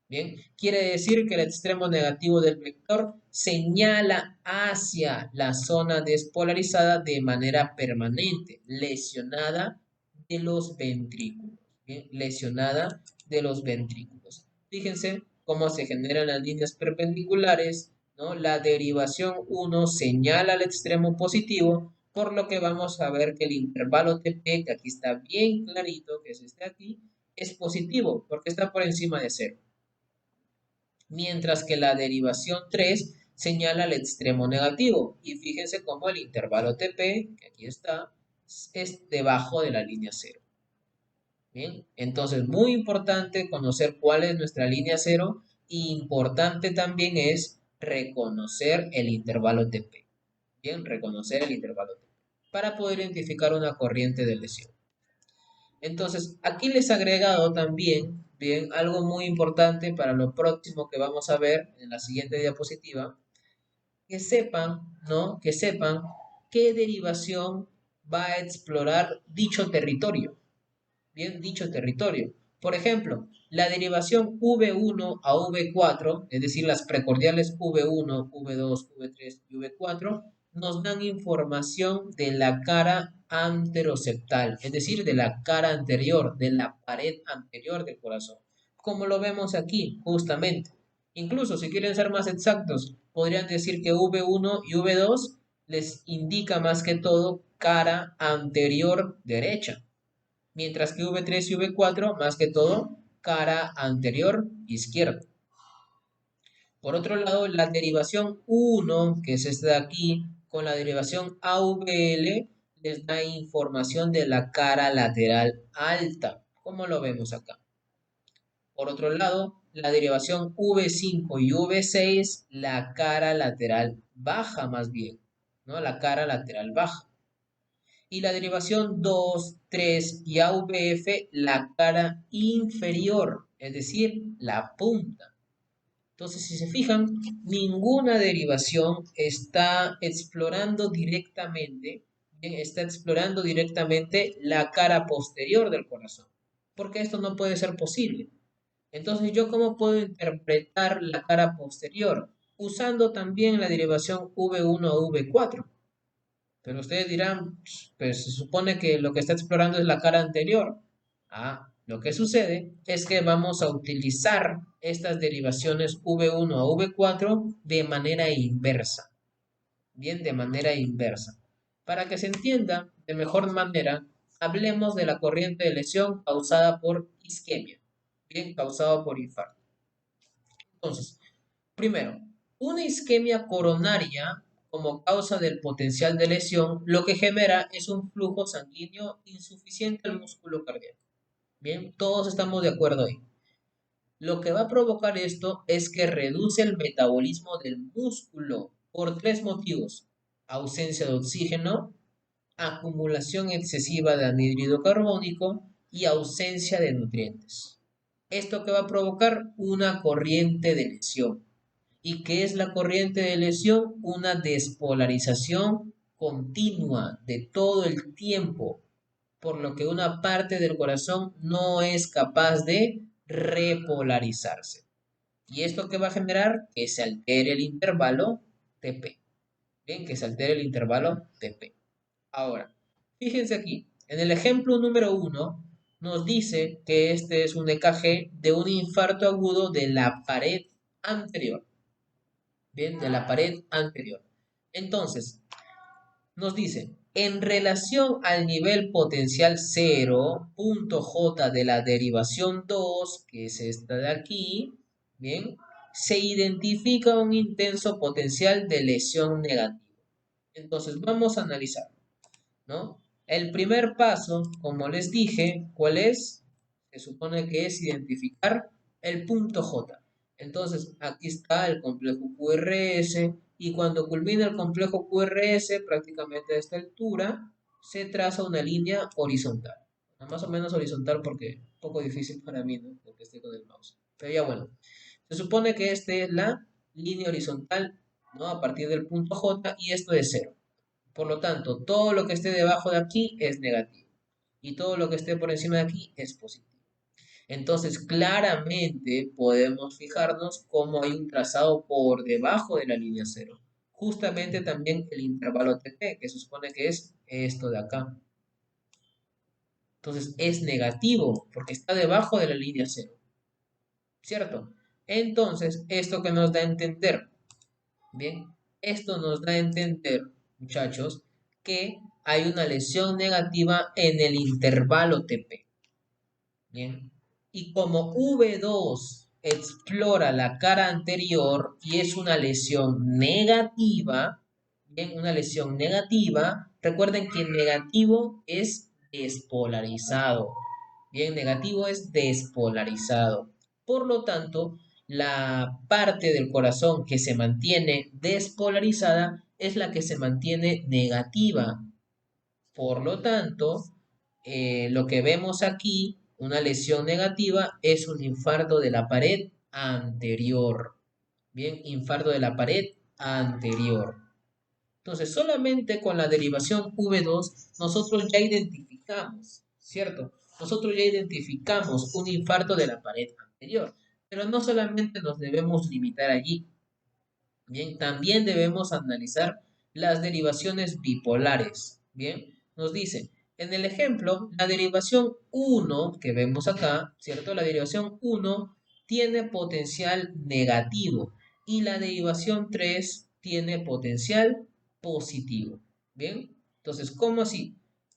Bien, quiere decir que el extremo negativo del vector señala hacia la zona despolarizada de manera permanente, lesionada de los ventrículos. Bien, lesionada de los ventrículos. Fíjense cómo se generan las líneas perpendiculares, ¿no? La derivación 1 señala al extremo positivo, por lo que vamos a ver que el intervalo TP, que aquí está bien clarito, que es este aquí, es positivo, porque está por encima de 0. Mientras que la derivación 3 señala el extremo negativo. Y fíjense cómo el intervalo TP, que aquí está, es debajo de la línea 0. Bien, entonces muy importante conocer cuál es nuestra línea 0. Importante también es reconocer el intervalo TP. Bien, reconocer el intervalo TP para poder identificar una corriente de lesión. Entonces, aquí les he agregado también bien, algo muy importante para lo próximo que vamos a ver en la siguiente diapositiva, que sepan, ¿no? Que sepan qué derivación va a explorar dicho territorio. Bien, dicho territorio. Por ejemplo, la derivación V1 a V4, es decir, las precordiales V1, V2, V3 y V4, nos dan información de la cara anteroseptal, es decir, de la cara anterior, de la pared anterior del corazón, como lo vemos aquí, justamente. Incluso, si quieren ser más exactos, podrían decir que V1 y V2 les indica más que todo cara anterior derecha, mientras que V3 y V4, más que todo, cara anterior izquierda. Por otro lado, la derivación 1, que es esta de aquí, con la derivación AVL, les da información de la cara lateral alta, como lo vemos acá. Por otro lado, la derivación V5 y V6, la cara lateral baja más bien, ¿no? La cara lateral baja. Y la derivación 2, 3 y AVF, la cara inferior, es decir, la punta. Entonces, si se fijan, ninguna derivación está explorando directamente, está explorando directamente la cara posterior del corazón, porque esto no puede ser posible. Entonces, ¿yo cómo puedo interpretar la cara posterior? Usando también la derivación V1 a V4. Pero ustedes dirán, pues se supone que lo que está explorando es la cara anterior. Ah, lo que sucede es que vamos a utilizar estas derivaciones V1 a V4 de manera inversa. Bien, de manera inversa. Para que se entienda de mejor manera, hablemos de la corriente de lesión causada por isquemia. Bien, causada por infarto. Entonces, primero, una isquemia coronaria como causa del potencial de lesión, lo que genera es un flujo sanguíneo insuficiente al músculo cardíaco. Bien, todos estamos de acuerdo ahí. Lo que va a provocar esto es que reduce el metabolismo del músculo por tres motivos: ausencia de oxígeno, acumulación excesiva de anhídrido carbónico y ausencia de nutrientes. Esto que va a provocar una corriente de lesión. ¿Y qué es la corriente de lesión? Una despolarización continua de todo el tiempo, por lo que una parte del corazón no es capaz de repolarizarse. ¿Y esto qué va a generar? Que se altere el intervalo TP. Bien, que se altere el intervalo TP. Ahora, fíjense aquí, en el ejemplo número 1 nos dice que este es un EKG de un infarto agudo de la pared anterior. Bien, de la pared anterior. Entonces, nos dice, en relación al nivel potencial 0, punto J de la derivación 2, que es esta de aquí, bien, se identifica un intenso potencial de lesión negativo. Entonces, vamos a analizar, ¿no? El primer paso, como les dije, ¿cuál es? Se supone que es identificar el punto J. Entonces, aquí está el complejo QRS y cuando culmina el complejo QRS, prácticamente a esta altura, se traza una línea horizontal. Más o menos horizontal porque es un poco difícil para mí, ¿no? Porque estoy con el mouse. Pero ya bueno, se supone que esta es la línea horizontal, ¿no? A partir del punto J y esto es 0. Por lo tanto, todo lo que esté debajo de aquí es negativo y todo lo que esté por encima de aquí es positivo. Entonces, claramente podemos fijarnos cómo hay un trazado por debajo de la línea 0. Justamente también el intervalo TP, que se supone que es esto de acá. Entonces, es negativo porque está debajo de la línea 0. ¿Cierto? Entonces, ¿esto que nos da a entender? Bien, esto nos da a entender, muchachos, que hay una lesión negativa en el intervalo TP. Bien, y como V2 explora la cara anterior y es una lesión negativa, bien, una lesión negativa, recuerden que negativo es despolarizado. Bien, negativo es despolarizado. Por lo tanto, la parte del corazón que se mantiene despolarizada es la que se mantiene negativa. Por lo tanto, lo que vemos aquí Una lesión negativa es un infarto de la pared anterior. Bien, infarto de la pared anterior. Entonces, solamente con la derivación V2 nosotros ya identificamos, ¿cierto? Nosotros ya identificamos un infarto de la pared anterior. Pero no solamente nos debemos limitar allí. Bien, también debemos analizar las derivaciones bipolares. Bien, nos dice, en el ejemplo, la derivación 1 que vemos acá, ¿cierto? La derivación 1 tiene potencial negativo y la derivación 3 tiene potencial positivo. Bien, entonces, ¿cómo así?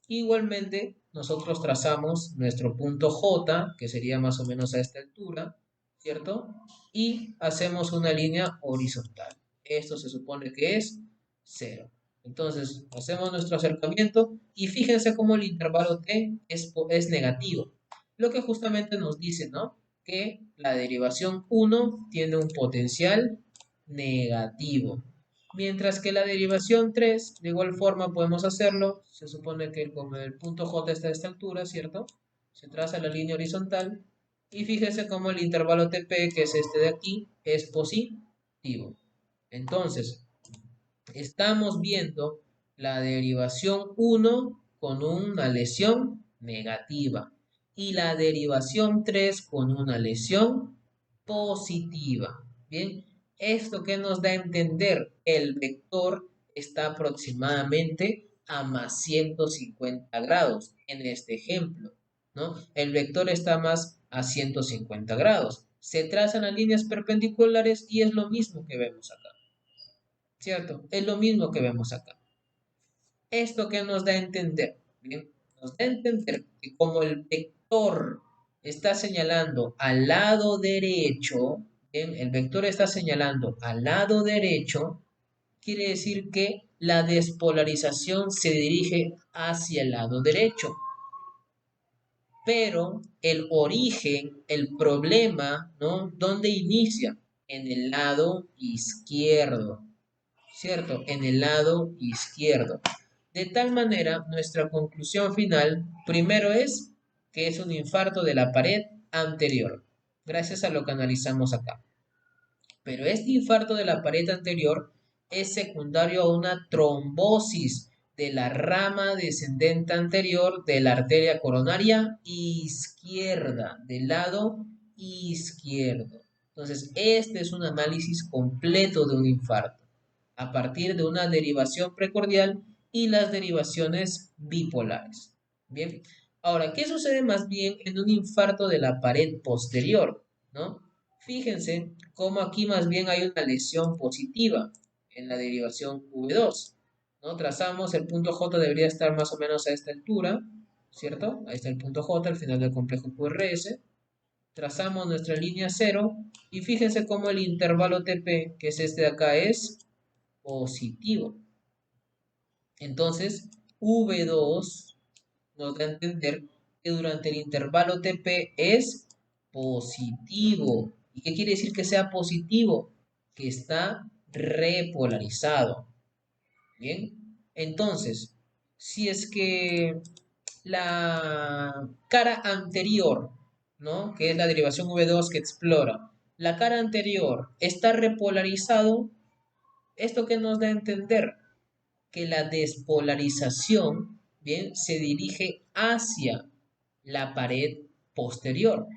Igualmente, nosotros trazamos nuestro punto J, que sería más o menos a esta altura, ¿cierto? Y hacemos una línea horizontal. Esto se supone que es 0. Entonces, hacemos nuestro acercamiento y fíjense cómo el intervalo t es negativo. Lo que justamente nos dice, ¿no? Que la derivación 1 tiene un potencial negativo. Mientras que la derivación 3, de igual forma podemos hacerlo. Se supone que como el punto J está a esta altura, ¿cierto? Se traza la línea horizontal. Y fíjense cómo el intervalo TP, que es este de aquí, es positivo. Entonces, estamos viendo la derivación 1 con una lesión negativa y la derivación 3 con una lesión positiva. Bien, esto que nos da a entender, el vector está aproximadamente a más 150 grados en este ejemplo, ¿no? El vector está más a 150 grados. Se trazan las líneas perpendiculares y es lo mismo que vemos acá. ¿Cierto? Es lo mismo que vemos acá. ¿Esto qué nos da a entender? Bien, nos da a entender que como el vector está señalando al lado derecho, bien, el vector está señalando al lado derecho, quiere decir que la despolarización se dirige hacia el lado derecho. Pero el origen, el problema, ¿no? ¿Dónde inicia? En el lado izquierdo. ¿Cierto? En el lado izquierdo. De tal manera, nuestra conclusión final, primero es que es un infarto de la pared anterior, gracias a lo que analizamos acá. Pero este infarto de la pared anterior es secundario a una trombosis de la rama descendente anterior de la arteria coronaria izquierda, del lado izquierdo. Entonces, este es un análisis completo de un infarto a partir de una derivación precordial y las derivaciones bipolares. Bien, ahora, ¿qué sucede más bien en un infarto de la pared posterior? ¿No? Fíjense cómo aquí más bien hay una lesión positiva en la derivación V2. ¿No? Trazamos, el punto J debería estar más o menos a esta altura, ¿cierto? Ahí está el punto J, al final del complejo QRS. Trazamos nuestra línea 0 y fíjense cómo el intervalo TP, que es este de acá, es positivo. Entonces, V2 nos da a entender que durante el intervalo TP es positivo. ¿Y qué quiere decir que sea positivo? Que está repolarizado. Bien, entonces, si es que la cara anterior, ¿no? Que es la derivación V2 que explora, la cara anterior está repolarizado, ¿esto qué nos da a entender? Que la despolarización, bien, se dirige hacia la pared posterior,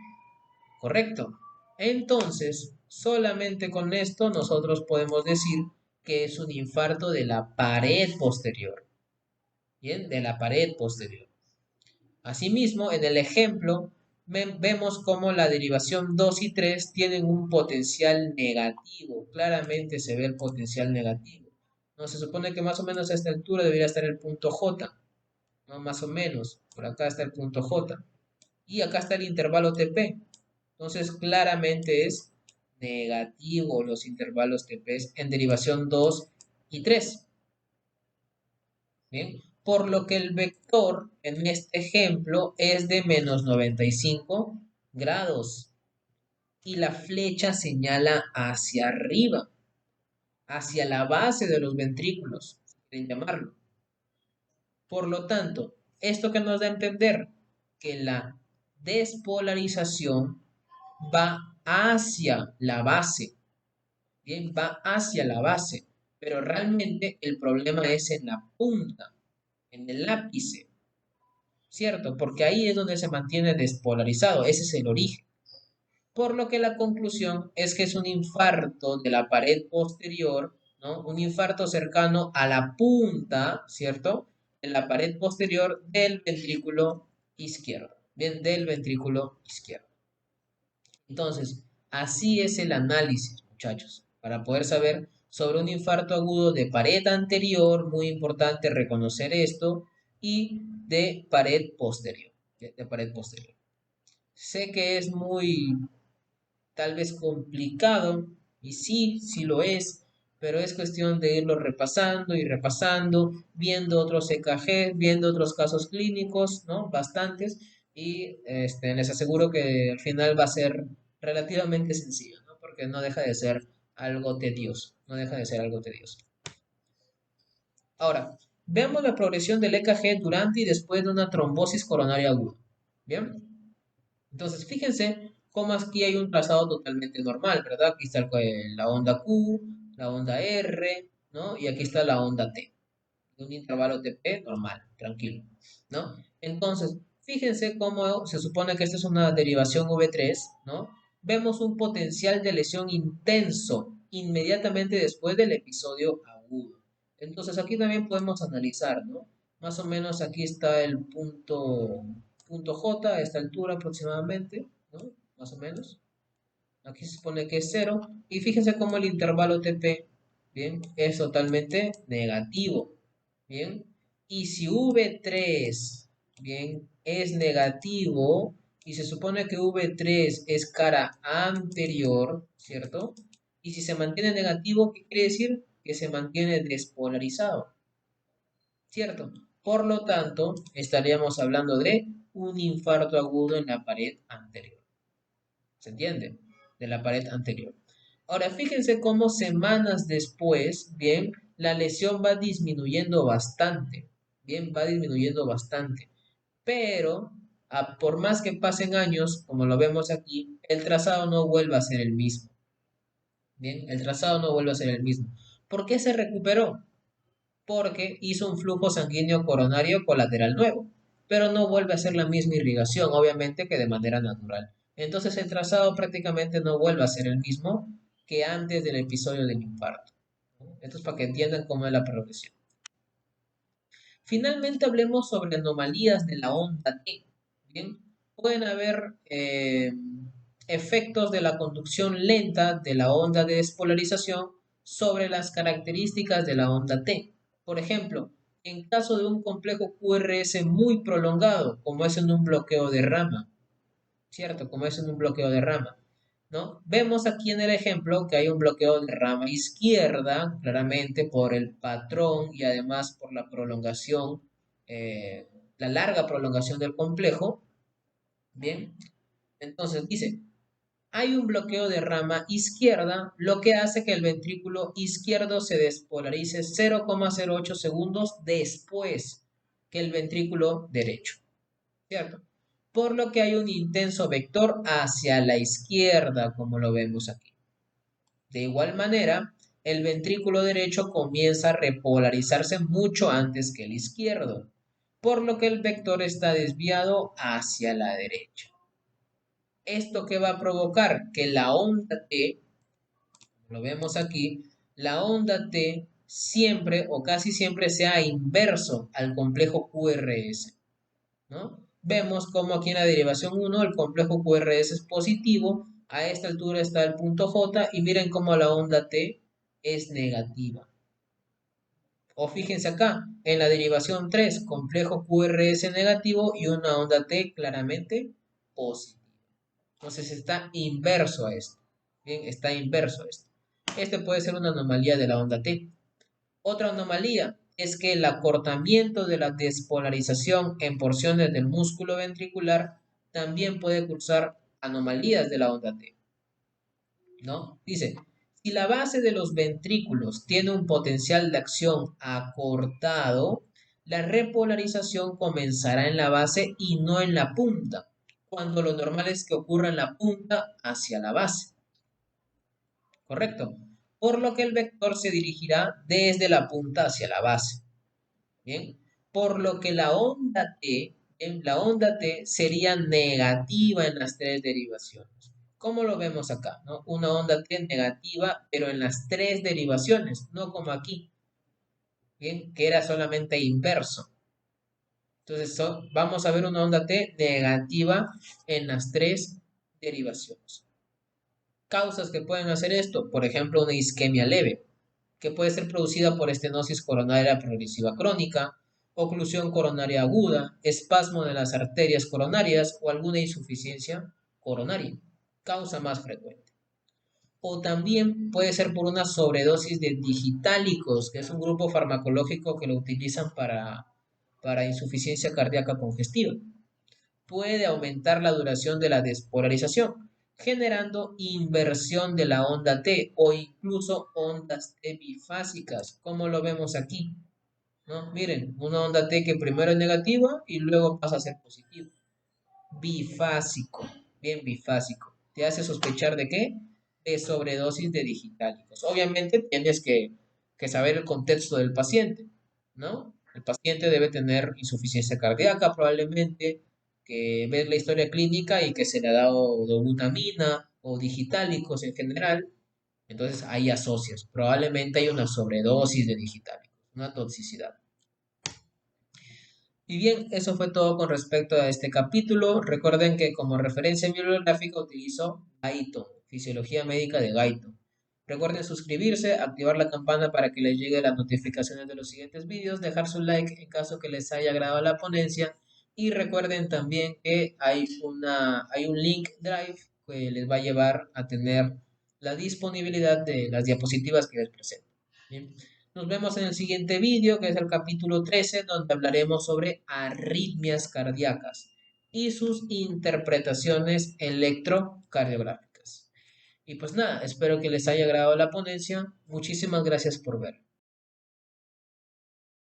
¿correcto? Entonces, solamente con esto nosotros podemos decir que es un infarto de la pared posterior, ¿bien? De la pared posterior. Asimismo, en el ejemplo, vemos cómo la derivación 2 y 3 tienen un potencial negativo. Claramente se ve el potencial negativo. No, se supone que más o menos a esta altura debería estar el punto J, ¿no? Más o menos. Por acá está el punto J. Y acá está el intervalo TP. Entonces, claramente es negativo los intervalos TP en derivación 2 y 3. ¿Bien? Por lo que el vector en este ejemplo es de menos 95 grados y la flecha señala hacia arriba, hacia la base de los ventrículos, si quieren llamarlo. Por lo tanto, esto que nos da a entender que la despolarización va hacia la base, bien, va hacia la base, pero realmente el problema es en la punta, en el ápice, ¿cierto? Porque ahí es donde se mantiene despolarizado, ese es el origen. Por lo que la conclusión es que es un infarto de la pared posterior, ¿no? Un infarto cercano a la punta, ¿cierto? En la pared posterior del ventrículo izquierdo, bien, del ventrículo izquierdo. Entonces, así es el análisis, muchachos, para poder saber sobre un infarto agudo de pared anterior, muy importante reconocer esto, y de pared posterior, de pared posterior. Sé que es muy tal vez complicado, y sí, sí lo es, pero es cuestión de irlo repasando y repasando, viendo otros EKG, viendo otros casos clínicos, ¿no? Bastantes, y les aseguro que al final va a ser relativamente sencillo, ¿no? Porque no deja de ser algo tedioso, no deja de ser algo tedioso. Ahora, veamos la progresión del EKG durante y después de una trombosis coronaria aguda. ¿Bien? Entonces, fíjense cómo aquí hay un trazado totalmente normal, ¿verdad? Aquí está la onda Q, la onda R, ¿no? Y aquí está la onda T. Un intervalo TP normal, tranquilo, ¿no? Entonces, fíjense cómo se supone que esta es una derivación V3, ¿no? Vemos un potencial de lesión intenso inmediatamente después del episodio agudo. Entonces, aquí también podemos analizar, ¿no? Más o menos aquí está el punto J a esta altura aproximadamente, ¿no? Más o menos. Aquí se supone que es 0. Y fíjense cómo el intervalo TP, bien, es totalmente negativo. Bien. Y si V3, bien, es negativo y se supone que V3 es cara anterior, ¿cierto? Y si se mantiene negativo, ¿qué quiere decir? Que se mantiene despolarizado, ¿cierto? Por lo tanto, estaríamos hablando de un infarto agudo en la pared anterior. ¿Se entiende? De la pared anterior. Ahora, fíjense cómo semanas después, bien, la lesión va disminuyendo bastante. Bien, va disminuyendo bastante. Pero, por más que pasen años, como lo vemos aquí, el trazado no vuelve a ser el mismo. Bien, el trazado no vuelve a ser el mismo. ¿Por qué se recuperó? Porque hizo un flujo sanguíneo coronario colateral nuevo, pero no vuelve a ser la misma irrigación, obviamente que de manera natural. Entonces el trazado prácticamente no vuelve a ser el mismo que antes del episodio del infarto. Esto es para que entiendan cómo es la progresión. Finalmente hablemos sobre anomalías de la onda T. Bien, pueden haber efectos de la conducción lenta de la onda de despolarización sobre las características de la onda T. Por ejemplo, en caso de un complejo QRS muy prolongado, como es en un bloqueo de rama, ¿cierto? Como es en un bloqueo de rama, ¿no? Vemos aquí en el ejemplo que hay un bloqueo de rama izquierda, claramente por el patrón y además por la prolongación, la larga prolongación del complejo. Bien, entonces dice, hay un bloqueo de rama izquierda, lo que hace que el ventrículo izquierdo se despolarice 0,08 segundos después que el ventrículo derecho, ¿cierto? Por lo que hay un intenso vector hacia la izquierda, como lo vemos aquí. De igual manera, el ventrículo derecho comienza a repolarizarse mucho antes que el izquierdo, por lo que el vector está desviado hacia la derecha. ¿Esto qué va a provocar? Que la onda T, lo vemos aquí, la onda T siempre o casi siempre sea inverso al complejo QRS, ¿no? Vemos como aquí en la derivación 1 el complejo QRS es positivo, a esta altura está el punto J y miren cómo la onda T es negativa. O fíjense acá, en la derivación 3, complejo QRS negativo y una onda T claramente positiva. Entonces está inverso a esto. Bien, está inverso a esto. Este puede ser una anomalía de la onda T. Otra anomalía es que el acortamiento de la despolarización en porciones del músculo ventricular también puede causar anomalías de la onda T, ¿no? Dice, si la base de los ventrículos tiene un potencial de acción acortado, la repolarización comenzará en la base y no en la punta, cuando lo normal es que ocurra en la punta hacia la base, ¿correcto? Por lo que el vector se dirigirá desde la punta hacia la base, ¿bien? Por lo que la onda T sería negativa en las tres derivaciones. ¿Cómo lo vemos acá? ¿No? Una onda T negativa, pero en las tres derivaciones, no como aquí, ¿bien? Que era solamente inverso. Entonces vamos a ver una onda T negativa en las tres derivaciones. Causas que pueden hacer esto, por ejemplo, una isquemia leve, que puede ser producida por estenosis coronaria progresiva crónica, oclusión coronaria aguda, espasmo de las arterias coronarias o alguna insuficiencia coronaria, causa más frecuente. O también puede ser por una sobredosis de digitálicos, que es un grupo farmacológico que lo utilizan para insuficiencia cardíaca congestiva. Puede aumentar la duración de la despolarización, generando inversión de la onda T o incluso ondas T bifásicas, como lo vemos aquí, ¿no? Miren, una onda T que primero es negativa y luego pasa a ser positiva. Bifásico, bien bifásico. ¿Te hace sospechar de qué? De sobredosis de digitálicos. Obviamente tienes que saber el contexto del paciente, ¿no? El paciente debe tener insuficiencia cardíaca probablemente, que ver la historia clínica y que se le ha dado dobutamina o digitálicos en general. Entonces ahí asocias. Probablemente hay una sobredosis de digitálicos, una toxicidad. Y bien, eso fue todo con respecto a este capítulo. Recuerden que como referencia bibliográfica utilizo Guyton, Fisiología Médica de Guyton. Recuerden suscribirse, activar la campana para que les llegue las notificaciones de los siguientes vídeos, dejar su like en caso que les haya agradado la ponencia y recuerden también que hay un link Drive que les va a llevar a tener la disponibilidad de las diapositivas que les presento. Bien. Nos vemos en el siguiente vídeo, que es el capítulo 13, donde hablaremos sobre arritmias cardíacas y sus interpretaciones electrocardiográficas. Y pues nada, espero que les haya agradado la ponencia. Muchísimas gracias por ver.